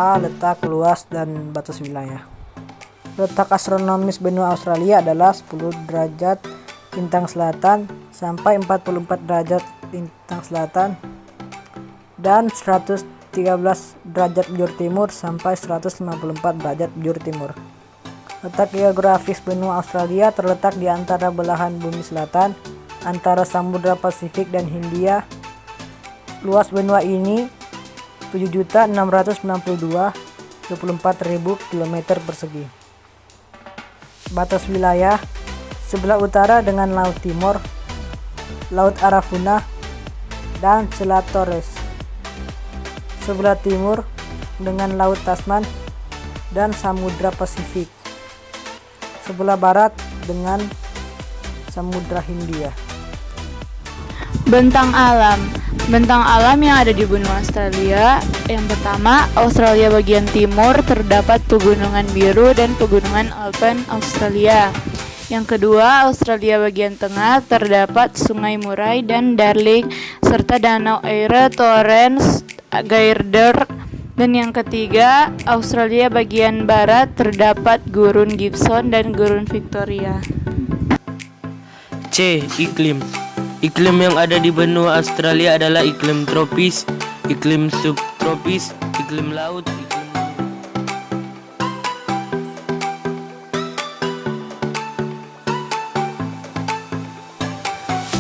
A. Letak, luas, dan batas wilayah. Letak astronomis benua Australia adalah 10 derajat lintang selatan sampai 44 derajat lintang selatan dan 113 derajat bujur timur sampai 154 derajat bujur timur. Letak geografis benua Australia terletak di antara belahan bumi selatan antara Samudra Pasifik dan Hindia. Luas benua ini 7.692.24.000 km persegi. Batas wilayah sebelah utara dengan Laut Timur, Laut Arafura, dan Selat Torres. Sebelah timur dengan Laut Tasman dan Samudra Pasifik. Sebelah barat dengan Samudra Hindia. Bentang alam. Bentang alam yang ada di benua Australia. Yang pertama, Australia bagian timur terdapat pegunungan biru dan pegunungan Alpen Australia. Yang kedua, Australia bagian tengah terdapat Sungai Murray dan Darling serta Danau Erie, Torrens, Gairdner. Dan yang ketiga, Australia bagian barat terdapat Gurun Gibson dan Gurun Victoria. C. Iklim. Iklim yang ada di benua Australia adalah iklim tropis, iklim subtropis, iklim laut,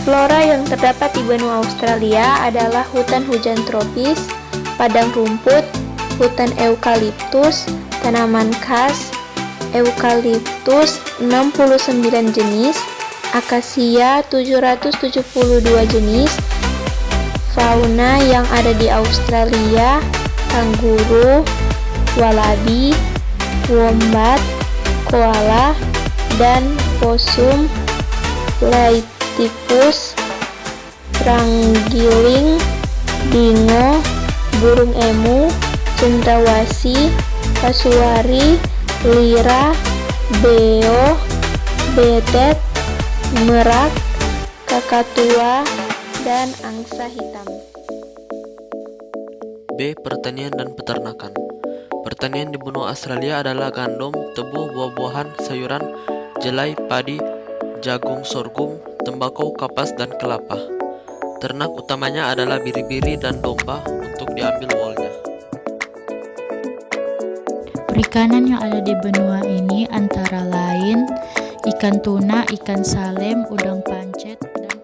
Flora yang terdapat di benua Australia adalah hutan hujan tropis, padang rumput, hutan eukaliptus, tanaman khas, eukaliptus 69 jenis, akasia 772 jenis. Fauna yang ada di Australia: kanguru, walabi, wombat, koala, dan possum, platypus, terenggiling, dingo, burung emu, cendrawasih, kasuari, lira, beo, betet, merak, kakatua, dan angsa hitam. B. Pertanian dan peternakan. Pertanian di benua Australia adalah gandum, tebu, buah-buahan, sayuran, jelai, padi, jagung, sorghum, tembakau, kapas, dan kelapa. Ternak utamanya adalah biri-biri dan domba untuk diambil wolnya. Perikanan yang ada di benua ini antara lain ikan tuna, ikan salem, udang pancet, dan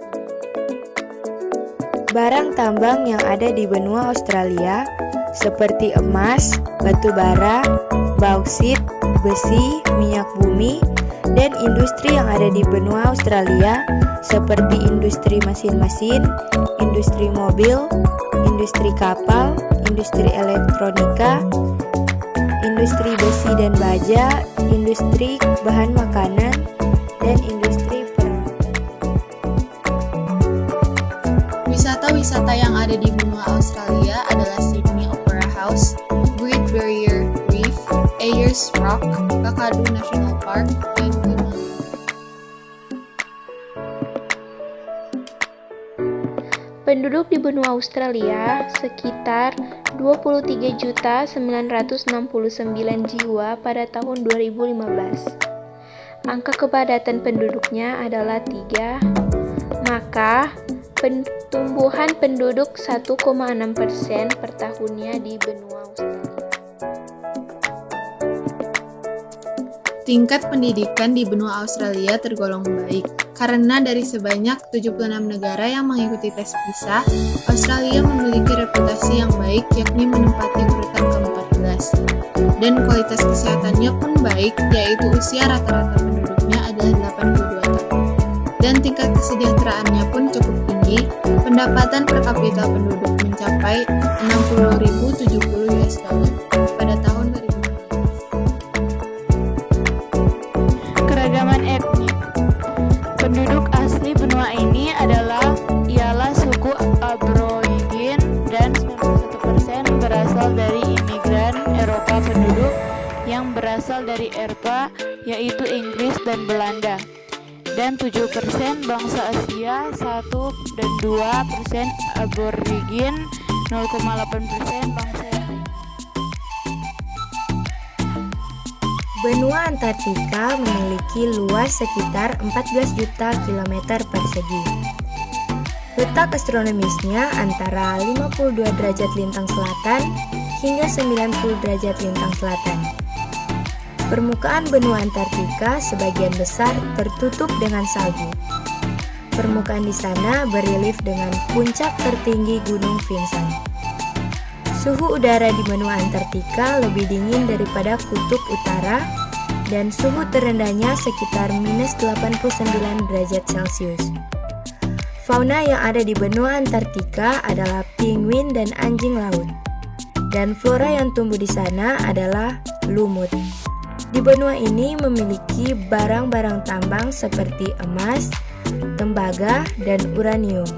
barang tambang yang ada di benua Australia seperti emas, batu bara, bauksit, besi, minyak bumi, dan industri yang ada di benua Australia seperti industri mesin-mesin, industri mobil, industri kapal, industri elektronika, industri besi dan baja, industri bahan makanan, dan industri perang. Wisata-wisata yang ada di benua Australia adalah Sydney Opera House, Great Barrier Reef, Ayers Rock, Kakadu National Park, dan Wimmera. Penduduk di benua Australia sekitar 23.969 jiwa pada tahun 2015. Angka kepadatan penduduknya adalah 3, maka pertumbuhan penduduk 1,6% per tahunnya di benua Australia. Tingkat pendidikan di benua Australia tergolong baik, karena dari sebanyak 76 negara yang mengikuti tes PISA, Australia memiliki reputasi yang baik, yakni menempati urutan ke-14. Dan kualitas kesehatannya pun baik, yaitu usia rata-rata penduduknya adalah 82 tahun. Dan tingkat kesejahteraannya pun cukup tinggi, pendapatan per kapita penduduk mencapai $60.070 pada tahun 2015. Keragaman etnik. Penduduk asli benua ini ialah suku Aborigin dan 91% berasal dari imigran Eropa. Penduduk yang berasal dari Eropa yaitu Inggris dan Belanda. Dan 7% bangsa Asia, 1 dan 2% Aborigin, 0,8% bangsa yang lain. Benua Antartika memiliki luas sekitar 14 juta kilometer persegi. Letak astronomisnya antara 52 derajat lintang selatan hingga 90 derajat lintang selatan. Permukaan benua Antartika sebagian besar tertutup dengan salju. Permukaan di sana berelief dengan puncak tertinggi Gunung Vinson. Suhu udara di benua Antartika lebih dingin daripada kutub utara dan suhu terendahnya sekitar minus 89 derajat Celcius. Fauna yang ada di benua Antartika adalah penguin dan anjing laut. Dan flora yang tumbuh di sana adalah lumut. Di benua ini memiliki barang-barang tambang seperti emas, tembaga, dan uranium.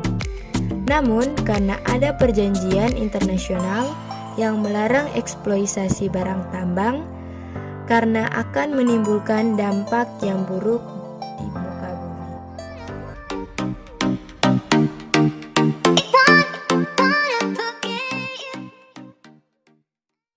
Namun, karena ada perjanjian internasional yang melarang eksploitasi barang tambang karena akan menimbulkan dampak yang buruk